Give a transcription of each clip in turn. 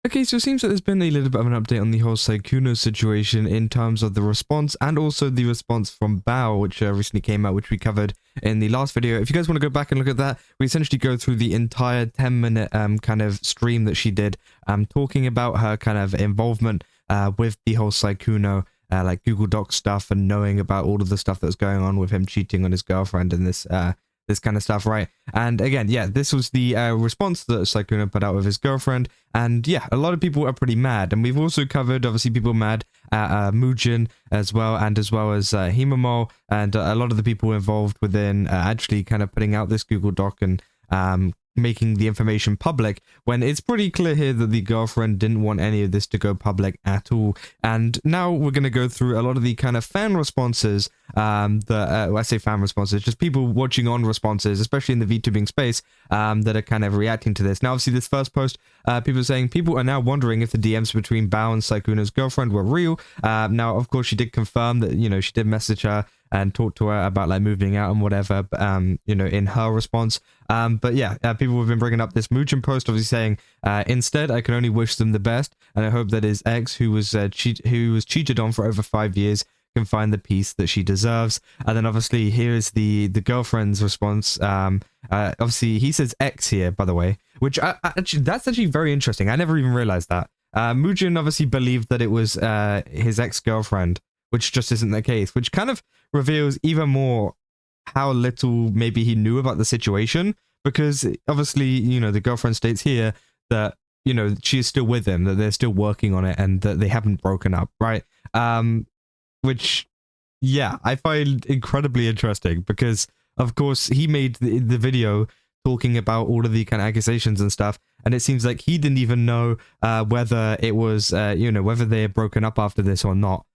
Okay, so it seems that there's been a little bit of an update on the whole Sykkuno situation in terms of the response and also the response from Bao, which recently came out, which we covered in the last video. If you guys want to go back and look at that, we essentially go through the entire 10-minute kind of stream that she did, talking about her kind of involvement with the whole Sykkuno, like Google Doc stuff, and knowing about all of the stuff that's going on with him cheating on his girlfriend and this kind of stuff, right? And again, yeah, this was the response that Sykkuno put out with his girlfriend, and yeah, a lot of people are pretty mad, and we've also covered, obviously, people mad at Mujin as well, and as well as Hemomal, and a lot of the people involved within actually kind of putting out this Google Doc and making the information public, when it's pretty clear here that the girlfriend didn't want any of this to go public at all. And now we're going to go through a lot of the kind of fan responses, I say fan responses, just people watching on responses, especially in the VTubing space, that are kind of reacting to this. Now, obviously, this first post, people are saying people are now wondering if the DMs between Bao and Sykkuno's girlfriend were real. Now, of course, she did confirm that, you know, she did message her and talk to her about like moving out and whatever, you know, in her response. But yeah, people have been bringing up this Mujin post, obviously saying, instead, I can only wish them the best, and I hope that his ex, who was cheated on for over 5 years, can find the peace that she deserves. And then obviously here is the girlfriend's response. Obviously he says ex here, by the way, which that's actually very interesting. I never even realized that. Mujin obviously believed that it was his ex-girlfriend, which just isn't the case, which kind of reveals even more how little maybe he knew about the situation, because obviously, you know, the girlfriend states here that, you know, she is still with him, that they're still working on it, and that they haven't broken up, right? Which, yeah, I find incredibly interesting, because of course he made the video talking about all of the kind of accusations and stuff, and it seems like he didn't even know whether it was, you know, whether they had broken up after this or not.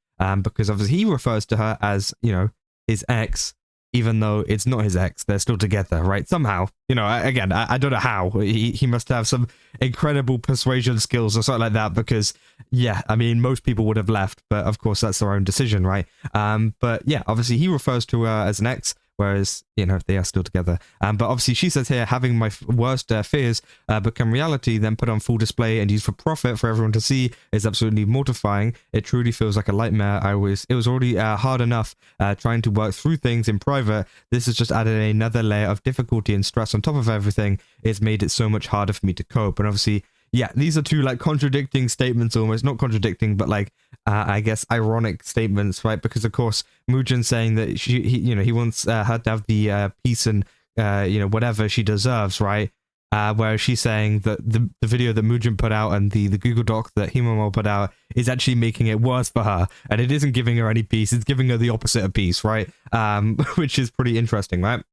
Because obviously he refers to her as, you know, his ex, even though it's not his ex. They're still together, right? Somehow, you know, again, I don't know how. He must have some incredible persuasion skills or something like that, because, yeah, I mean, most people would have left, but of course that's their own decision, right? But yeah, obviously he refers to her as an ex, whereas, you know, they are still together. But obviously she says here, having my worst fears become reality, then put on full display and used for profit for everyone to see, is absolutely mortifying. It truly feels like a nightmare. It was already hard enough trying to work through things in private. This has just added another layer of difficulty and stress on top of everything. It's made it so much harder for me to cope. And obviously, yeah, these are two like contradicting statements, almost not contradicting, but like I guess ironic statements, right? Because of course Mujin saying that he wants her to have the peace and you know, whatever she deserves, right? Whereas she's saying that the video that Mujin put out and the Google Doc that Hemomal put out is actually making it worse for her, and it isn't giving her any peace; it's giving her the opposite of peace, right? Which is pretty interesting, right?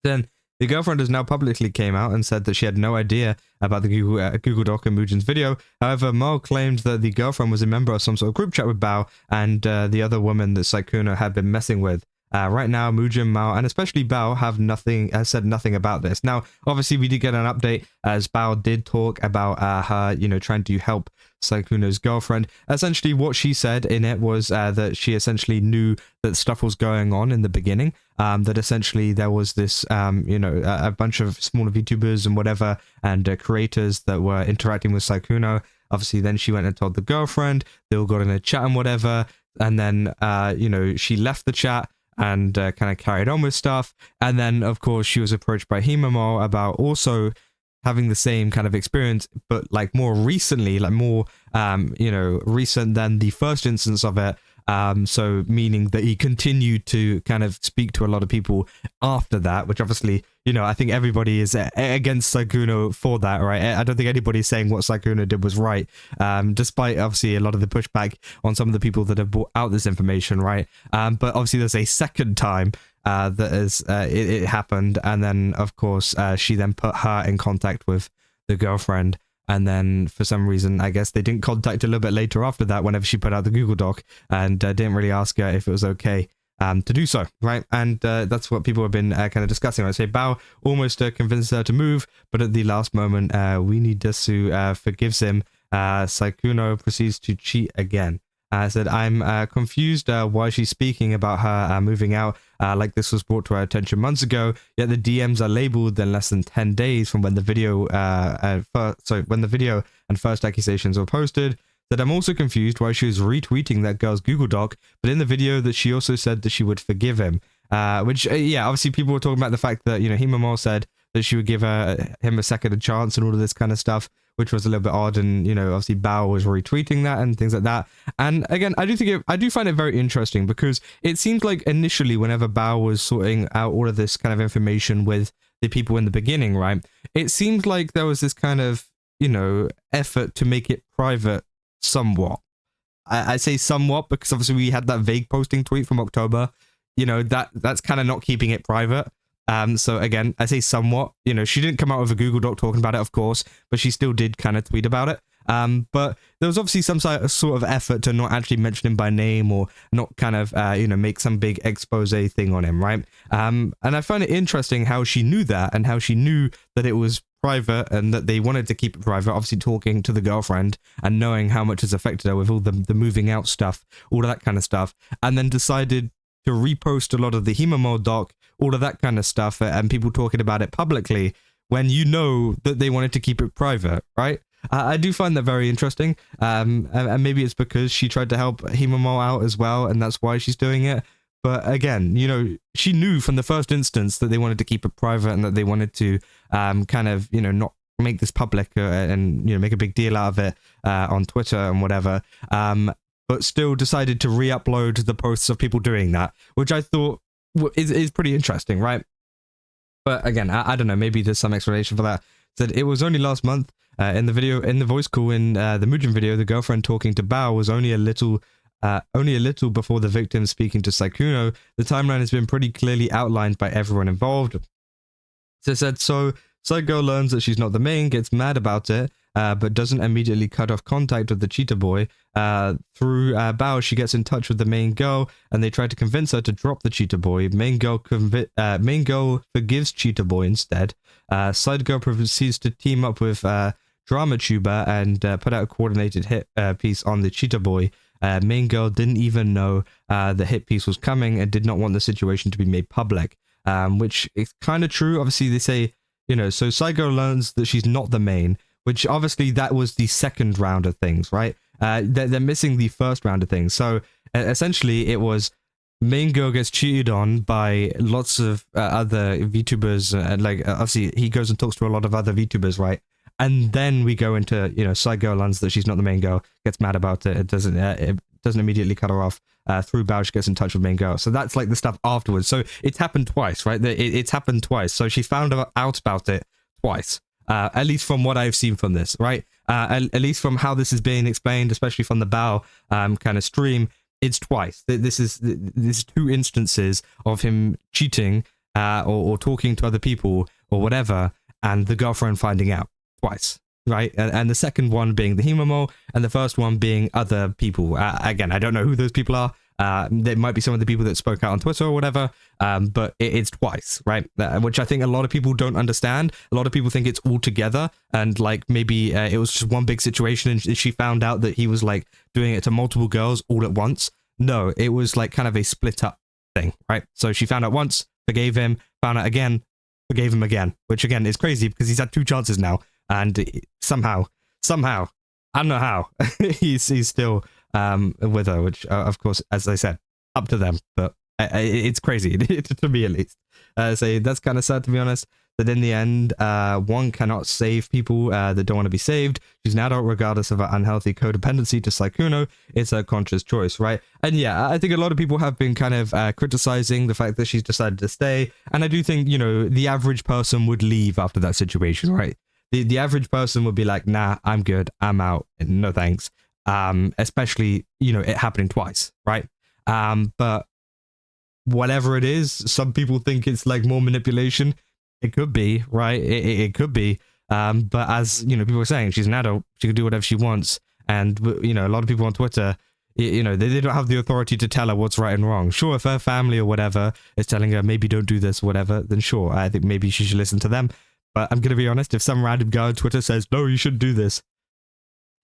Then the girlfriend has now publicly came out and said that she had no idea about the Google Doc and Mujin's video. However, Mal claimed that the girlfriend was a member of some sort of group chat with Bao and the other woman that Sykkuno had been messing with. Right now, Mujin, Mao, and especially Bao has said nothing about this. Now, obviously, we did get an update as Bao did talk about her, you know, trying to help Sykkuno's girlfriend. Essentially, what she said in it was that she essentially knew that stuff was going on in the beginning. That essentially there was this, you know, a bunch of smaller VTubers and whatever, and creators that were interacting with Sykkuno. Obviously, then she went and told the girlfriend. They all got in a chat and whatever, and then, you know, she left the chat and kind of carried on with stuff. And then, of course, she was approached by Hemomal about also having the same kind of experience, but like more recently, like more, you know, recent than the first instance of it. So meaning that he continued to kind of speak to a lot of people after that, which obviously, you know, I think everybody is against Sykkuno for that, right? I don't think anybody's saying what Sykkuno did was right, despite obviously a lot of the pushback on some of the people that have brought out this information, right? But obviously there's a second time that is it happened, and then of course she then put her in contact with the girlfriend. And then for some reason, I guess they didn't contact a little bit later after that, whenever she put out the Google Doc, and didn't really ask her if it was okay to do so, right? And that's what people have been kind of discussing. I say Bao almost convinced her to move, but at the last moment, Weenie Desu forgives him. Sykkuno proceeds to cheat again. Said, I'm confused why she's speaking about her moving out like this was brought to our attention months ago, yet the DMs are labeled in less than 10 days from when the video when the video and first accusations were posted. That I'm also confused why she was retweeting that girl's Google Doc, but in the video that she also said that she would forgive him. Which, yeah, obviously people were talking about the fact that, you know, Hemomal said that she would give him a second chance and all of this kind of stuff, which was a little bit odd. And, you know, obviously Bao was retweeting that and things like that. And again, I do find it very interesting because it seems like initially whenever Bao was sorting out all of this kind of information with the people in the beginning, right, it seemed like there was this kind of, you know, effort to make it private somewhat. I say somewhat because obviously we had that vague posting tweet from October. You know, that's kind of not keeping it private. So again, I say somewhat. You know, she didn't come out with a Google Doc talking about it, of course, but she still did kind of tweet about it. But there was obviously some sort of effort to not actually mention him by name or not kind of, you know, make some big expose thing on him, right? And I find it interesting how she knew that and how she knew that it was private and that they wanted to keep it private, obviously talking to the girlfriend and knowing how much has affected her with all the moving out stuff, all of that kind of stuff, and then decided to repost a lot of the Hemomal doc, all of that kind of stuff, and people talking about it publicly when you know that they wanted to keep it private, right? I do find that very interesting, and maybe it's because she tried to help Hemomal out as well, and that's why she's doing it. But again, you know, she knew from the first instance that they wanted to keep it private and that they wanted to kind of, you know, not make this public and, you know, make a big deal out of it on Twitter and whatever. But still decided to re-upload the posts of people doing that, which I thought is pretty interesting, right? But again, I don't know, maybe there's some explanation for that. Said it was only last month in the voice call in the Mujin video, the girlfriend talking to Bao was only a little before the victim speaking to Sykkuno. The timeline has been pretty clearly outlined by everyone involved. So it said, so Sykkuno learns that she's not the main, gets mad about it, but doesn't immediately cut off contact with the cheetah boy. Through Bao, she gets in touch with the main girl, and they try to convince her to drop the cheetah boy. Main girl forgives cheetah boy instead. Side girl proceeds to team up with drama tuber and put out a coordinated hit piece on the cheetah boy. Main girl didn't even know the hit piece was coming and did not want the situation to be made public, which is kind of true. Obviously, they say, you know, so Sykkuno learns that she's not the main, which obviously that was the second round of things, right? They're missing the first round of things. So essentially, it was main girl gets cheated on by lots of other VTubers, and like obviously he goes and talks to a lot of other VTubers, right? And then we go into, you know, side girl learns that she's not the main girl, gets mad about it. It doesn't immediately cut her off. Through Bao, she gets in touch with main girl. So that's like the stuff afterwards. So it's happened twice, right? It's happened twice. So she found out about it twice. At least from what I've seen from this, right? At least from how this is being explained, especially from the Bao kind of stream, it's twice. This is two instances of him cheating or talking to other people or whatever, and the girlfriend finding out twice, right? And the second one being the Hemomal, and the first one being other people. Again, I don't know who those people are. There might be some of the people that spoke out on Twitter or whatever, but it's twice, right? Which I think a lot of people don't understand. A lot of people think it's all together, and like maybe it was just one big situation and she found out that he was like doing it to multiple girls all at once. No, it was like kind of a split up thing, right? So she found out once, forgave him, found out again, forgave him again, which again is crazy because he's had two chances now, and somehow, I don't know how, he's still with her, which of course, as I said, up to them, but it's crazy to me at least. So that's kind of sad, to be honest, that in the end one cannot save people that don't want to be saved. She's an adult regardless of her unhealthy codependency to Sykkuno. It's her conscious choice, right? And yeah, I think a lot of people have been kind of criticizing the fact that she's decided to stay, and I do think, you know, the average person would leave after that situation, right? The average person would be like, nah, I'm good, I'm out, no thanks. Especially, you know, it happening twice, right? But whatever it is, some people think it's like more manipulation. It could be, right? It could be. But as, you know, people are saying, she's an adult, she can do whatever she wants. And, you know, a lot of people on Twitter, you know, they don't have the authority to tell her what's right and wrong. Sure, if her family or whatever is telling her, maybe don't do this, whatever, then sure, I think maybe she should listen to them. But I'm going to be honest, if some random guy on Twitter says, no, you shouldn't do this,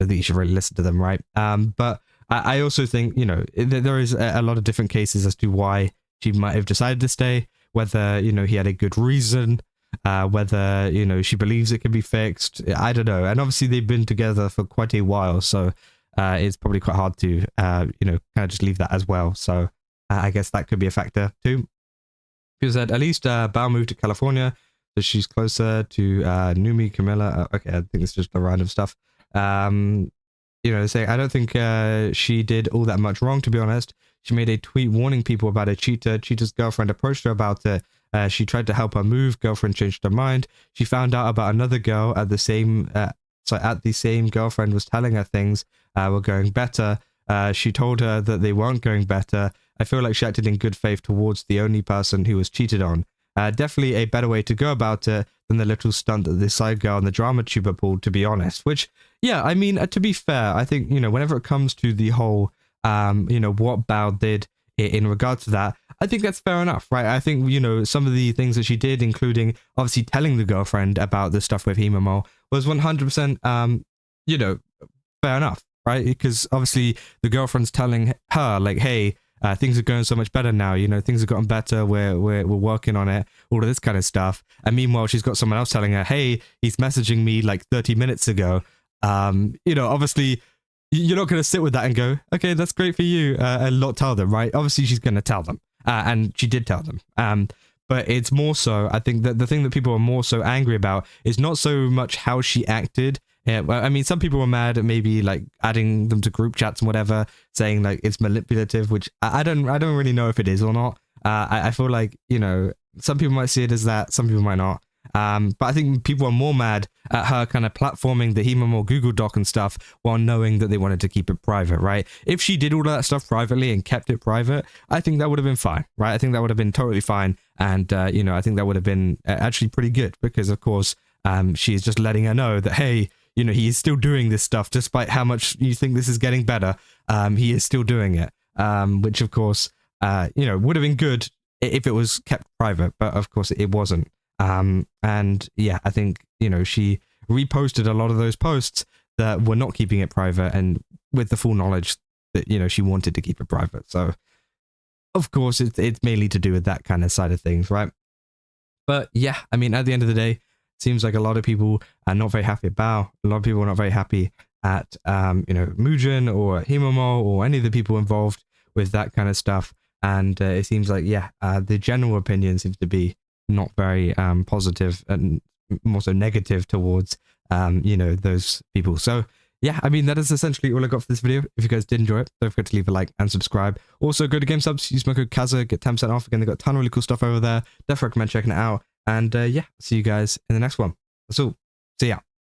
I think you should really listen to them, right? But I also think, you know, there is a lot of different cases as to why she might have decided to stay, whether, you know, he had a good reason, whether, you know, she believes it can be fixed. I don't know. And obviously they've been together for quite a while, so it's probably quite hard to, you know, kind of just leave that as well. So I guess that could be a factor too. People said, at least Bao moved to California, so she's closer to Numi, Camilla. Okay, I think it's just the random stuff. You know, saying, I don't think she did all that much wrong, to be honest. She made a tweet warning people about a cheater. Cheater's girlfriend approached her about it. She tried to help her move. Girlfriend changed her mind. She found out about another girl at the same, girlfriend was telling her things were going better. She told her that they weren't going better. I feel like she acted in good faith towards the only person who was cheated on. Definitely a better way to go about it than the little stunt that this side girl and the drama tuber pulled, to be honest. Which, yeah, I mean, to be fair, I think, you know, whenever it comes to the whole, you know, what Bao did in regards to that, I think that's fair enough, right? I think, you know, some of the things that she did, including obviously telling the girlfriend about the stuff with Hemomal, was 100%, you know, fair enough, right? Because obviously the girlfriend's telling her, like, hey, things are going so much better now, you know, things have gotten better, we're working on it, all of this kind of stuff. And meanwhile, she's got someone else telling her, hey, he's messaging me like 30 minutes ago. You know, obviously, you're not going to sit with that and go, okay, that's great for you, and not tell them, right? Obviously, she's going to tell them, and she did tell them. But it's more so, I think that the thing that people are more so angry about is not so much how she acted. I mean, some people were mad at maybe like adding them to group chats and whatever, saying like it's manipulative, which I don't really know if it is or not. I feel like, you know, some people might see it as that, some people might not. But I think people are more mad at her kind of platforming the Hemomal Google Doc and stuff while knowing that they wanted to keep it private, right? If she did all of that stuff privately and kept it private, I think that would have been fine, right? I think that would have been totally fine. And, you know, I think that would have been actually pretty good because, of course, she's just letting her know that, hey, you know, he is still doing this stuff despite how much you think this is getting better. He is still doing it, which, of course, you know, would have been good if it was kept private. But, of course, it wasn't. And yeah, I think, you know, she reposted a lot of those posts that were not keeping it private and with the full knowledge that, you know, she wanted to keep it private. So, of course, it's mainly to do with that kind of side of things, right? But yeah, I mean, at the end of the day, it seems like a lot of people are not very happy about Bao. A lot of people are not very happy at, you know, Mujin or Hemomal or any of the people involved with that kind of stuff. And it seems like, yeah, the general opinion seems to be not very positive and more so negative towards you know, those people. So yeah, I mean, that is essentially all I got for this video. If you guys did enjoy it, don't forget to leave a like and subscribe. Also, go to GameSubs, use my code Kaza, get 10% off. Again, they've got a ton of really cool stuff over there. Definitely recommend checking it out. And yeah, see you guys in the next one. That's all. See ya.